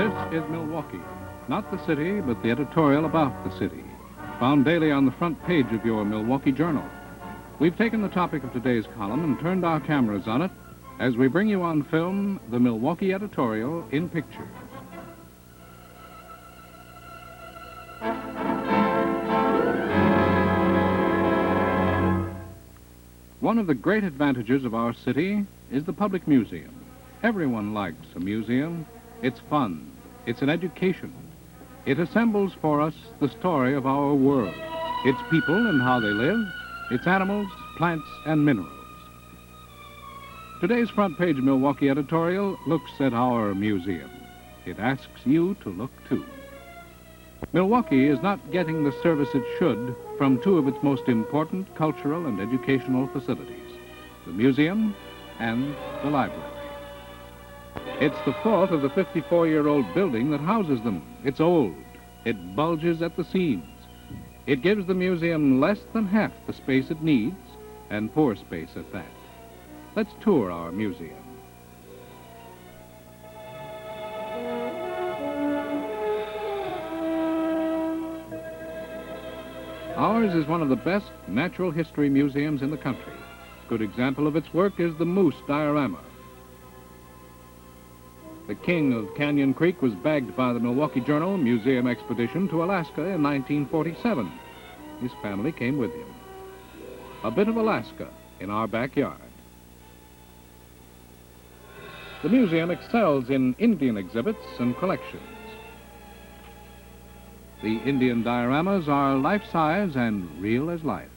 This is Milwaukee, not the city, but the editorial about the city, found daily on the front page of your Milwaukee Journal. We've taken the topic of today's column and turned our cameras on it as we bring you on film the Milwaukee editorial in pictures. One of the great advantages of our city is the public museum. Everyone likes a museum. It's fun. It's an education. It assembles for us the story of our world, its people and how they live, its animals, plants, and minerals. Today's front page Milwaukee editorial looks at our museum. It asks you to look too. Milwaukee is not getting the service it should from two of its most important cultural and educational facilities, the museum and the library. It's the fault of the 54-year-old building that houses them. It's old. It bulges at the seams. It gives the museum less than half the space it needs, and poor space at that. Let's tour our museum. Ours is one of the best natural history museums in the country. A good example of its work is the moose diorama. The king of Canyon Creek was bagged by the Milwaukee Journal Museum expedition to Alaska in 1947. His family came with him. A bit of Alaska in our backyard. The museum excels in Indian exhibits and collections. The Indian dioramas are life-size and real as life.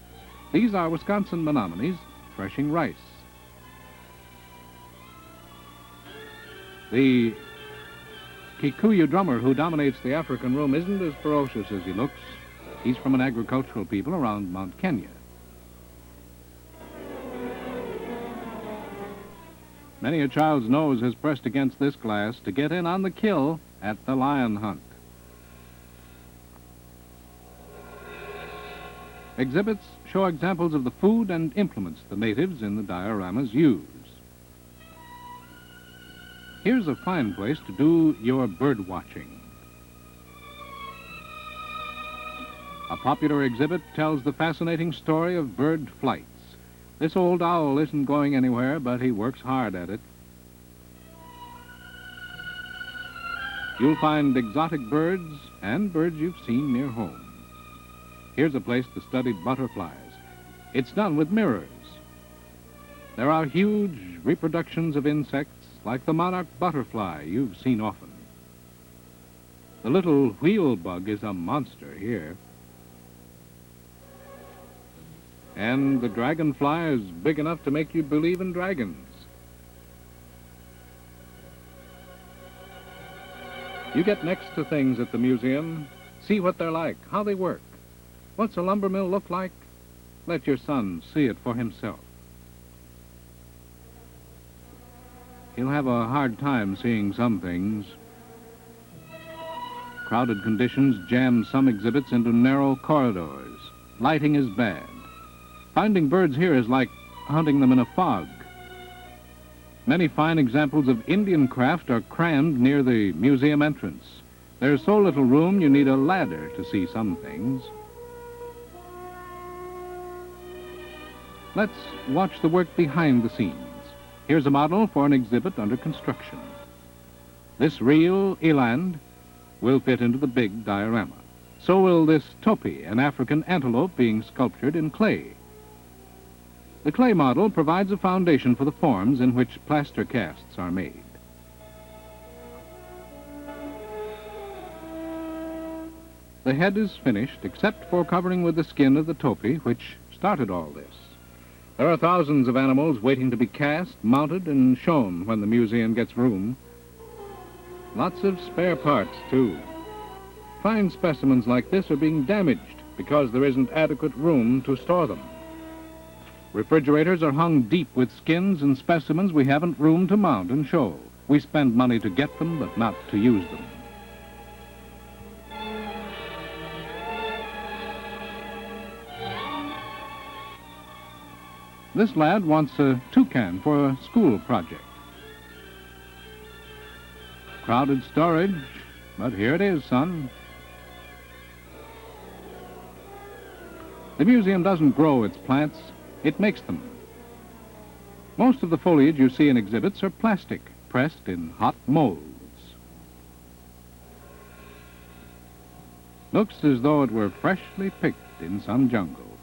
These are Wisconsin Menominees threshing rice. The Kikuyu drummer who dominates the African room isn't as ferocious as he looks. He's from an agricultural people around Mount Kenya. Many a child's nose has pressed against this glass to get in on the kill at the lion hunt. Exhibits show examples of the food and implements the natives in the dioramas use. Here's a fine place to do your bird watching. A popular exhibit tells the fascinating story of bird flights. This old owl isn't going anywhere, but he works hard at it. You'll find exotic birds and birds you've seen near home. Here's a place to study butterflies. It's done with mirrors. There are huge reproductions of insects like the monarch butterfly you've seen often. The little wheel bug is a monster here. And the dragonfly is big enough to make you believe in dragons. You get next to things at the museum, see what they're like, how they work. What's a lumber mill look like? Let your son see it for himself. He'll have a hard time seeing some things. Crowded conditions jam some exhibits into narrow corridors. Lighting is bad. Finding birds here is like hunting them in a fog. Many fine examples of Indian craft are crammed near the museum entrance. There's so little room you need a ladder to see some things. Let's watch the work behind the scenes. Here's a model for an exhibit under construction. This real eland will fit into the big diorama. So will this topi, an African antelope being sculptured in clay. The clay model provides a foundation for the forms in which plaster casts are made. The head is finished except for covering with the skin of the topi, which started all this. There are thousands of animals waiting to be cast, mounted, and shown when the museum gets room. Lots of spare parts, too. Fine specimens like this are being damaged because there isn't adequate room to store them. Refrigerators are hung deep with skins and specimens we haven't room to mount and show. We spend money to get them, but not to use them. This lad wants a toucan for a school project. Crowded storage, but here it is, son. The museum doesn't grow its plants, it makes them. Most of the foliage you see in exhibits are plastic, pressed in hot molds. Looks as though it were freshly picked in some jungle.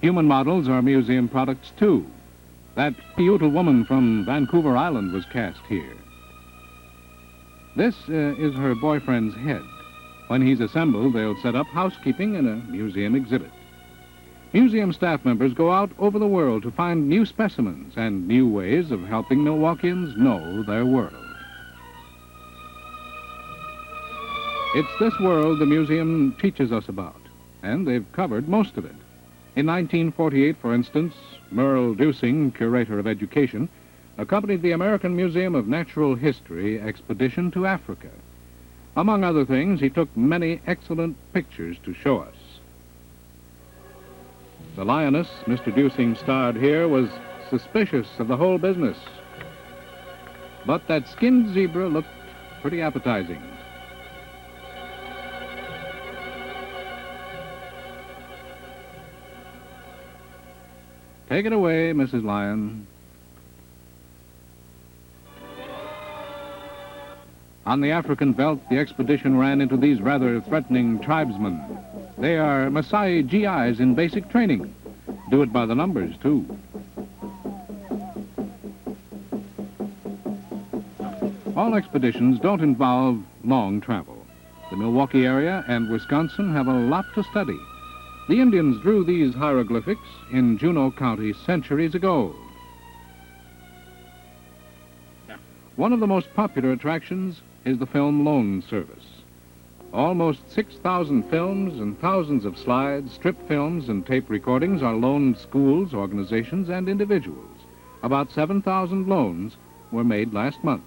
Human models are museum products, too. That beautiful woman from Vancouver Island was cast here. This is her boyfriend's head. When he's assembled, they'll set up housekeeping in a museum exhibit. Museum staff members go out over the world to find new specimens and new ways of helping Milwaukeeans know their world. It's this world the museum teaches us about, and they've covered most of it. In 1948, for instance, Merle Dusing, curator of education, accompanied the American Museum of Natural History expedition to Africa. Among other things, he took many excellent pictures to show us. The lioness Mr. Dusing starred here was suspicious of the whole business. But that skinned zebra looked pretty appetizing. Take it away, Mrs. Lion. On the African veldt, the expedition ran into these rather threatening tribesmen. They are Maasai GIs in basic training. Do it by the numbers, too. All expeditions don't involve long travel. The Milwaukee area and Wisconsin have a lot to study. The Indians drew these hieroglyphics in Juneau County centuries ago. One of the most popular attractions is the film loan service. Almost 6,000 films and thousands of slides, strip films, and tape recordings are loaned schools, organizations, and individuals. About 7,000 loans were made last month.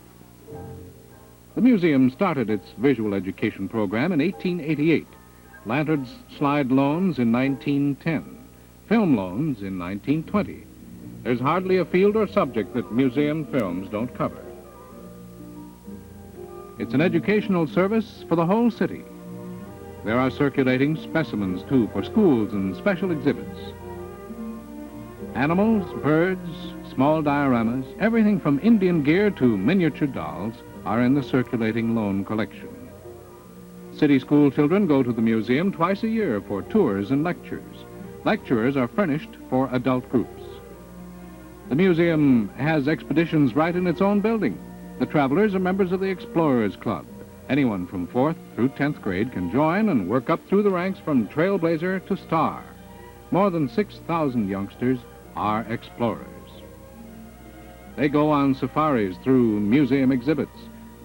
The museum started its visual education program in 1888. Lantern's slide loans in 1910. Film loans in 1920. There's hardly a field or subject that museum films don't cover. It's an educational service for the whole city. There are circulating specimens, too, for schools and special exhibits. Animals, birds, small dioramas, everything from Indian gear to miniature dolls are in the circulating loan collection. City school children go to the museum twice a year for tours and lectures. Lecturers are furnished for adult groups. The museum has expeditions right in its own building. The travelers are members of the Explorers Club. Anyone from 4th through 10th grade can join and work up through the ranks from trailblazer to star. More than 6,000 youngsters are explorers. They go on safaris through museum exhibits,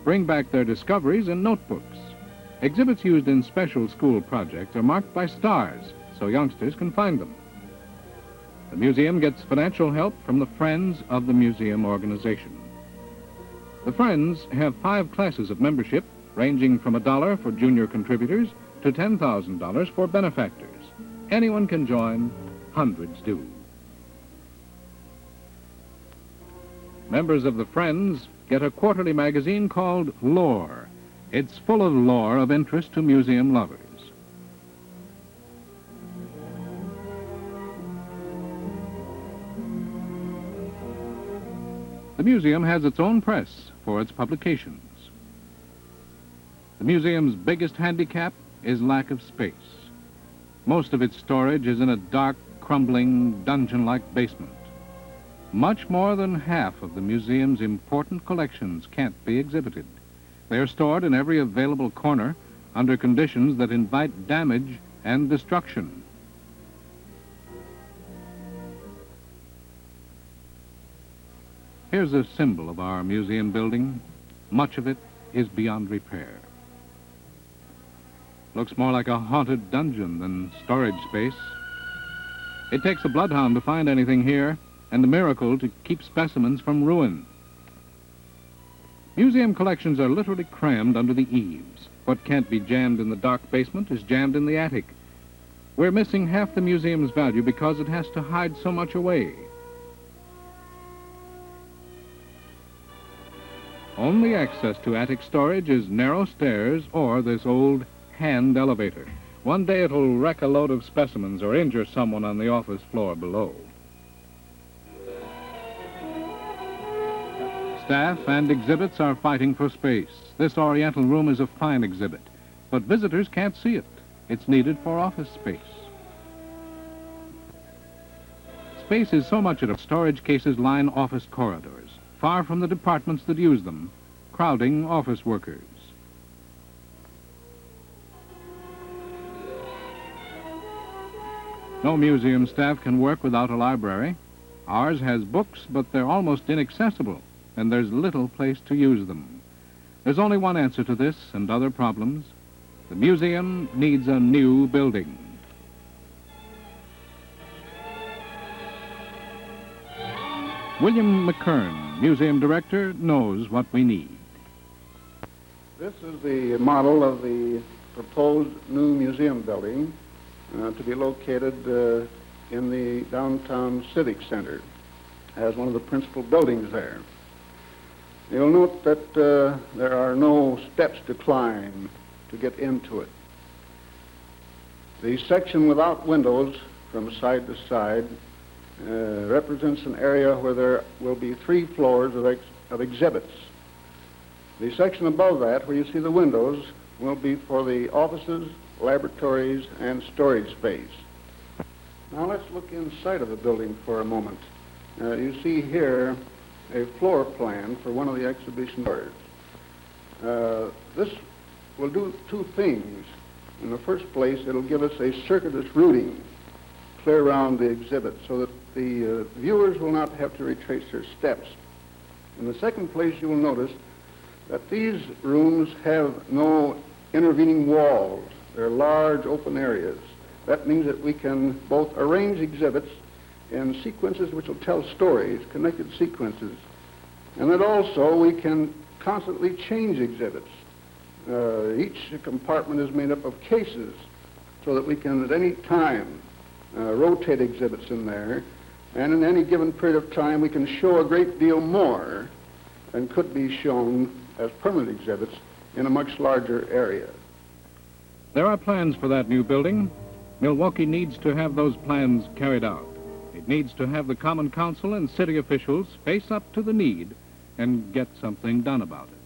bring back their discoveries in notebooks. Exhibits used in special school projects are marked by stars so youngsters can find them. The museum gets financial help from the Friends of the Museum organization. The Friends have 5 classes of membership, ranging from $1 for junior contributors to $10,000 for benefactors. Anyone can join, hundreds do. Members of the Friends get a quarterly magazine called Lore. It's full of lore of interest to museum lovers. The museum has its own press for its publications. The museum's biggest handicap is lack of space. Most of its storage is in a dark, crumbling, dungeon-like basement. Much more than half of the museum's important collections can't be exhibited. They are stored in every available corner under conditions that invite damage and destruction. Here's a symbol of our museum building. Much of it is beyond repair. Looks more like a haunted dungeon than storage space. It takes a bloodhound to find anything here, and a miracle to keep specimens from ruin. Museum collections are literally crammed under the eaves. What can't be jammed in the dark basement is jammed in the attic. We're missing half the museum's value because it has to hide so much away. Only access to attic storage is narrow stairs or this old hand elevator. One day it'll wreck a load of specimens or injure someone on the office floor below. Staff and exhibits are fighting for space. This Oriental room is a fine exhibit, but visitors can't see it. It's needed for office space. Space is so much that storage cases line office corridors, far from the departments that use them, crowding office workers. No museum staff can work without a library. Ours has books, but they're almost inaccessible, and there's little place to use them. There's only one answer to this and other problems. The museum needs a new building. William McKern, museum director, knows what we need. This is the model of the proposed new museum building to be located in the downtown civic center as one of the principal buildings there. You'll note that there are no steps to climb to get into it. The section without windows from side to side represents an area where there will be 3 floors of exhibits. The section above that, where you see the windows, will be for the offices, laboratories, and storage space. Now let's look inside of the building for a moment. You see here a floor plan for one of the exhibition floors. This will do 2 things. In the first place, it'll give us a circuitous routing clear around the exhibit so that the viewers will not have to retrace their steps. In the second place, you will notice that these rooms have no intervening walls. They're large open areas. That means that we can both arrange exhibits in sequences which will tell stories, connected sequences, and that also we can constantly change exhibits. Each compartment is made up of cases so that we can at any time rotate exhibits in there, and in any given period of time we can show a great deal more than could be shown as permanent exhibits in a much larger area. There are plans for that new building. Milwaukee needs to have those plans carried out. It needs to have the Common Council and city officials face up to the need and get something done about it.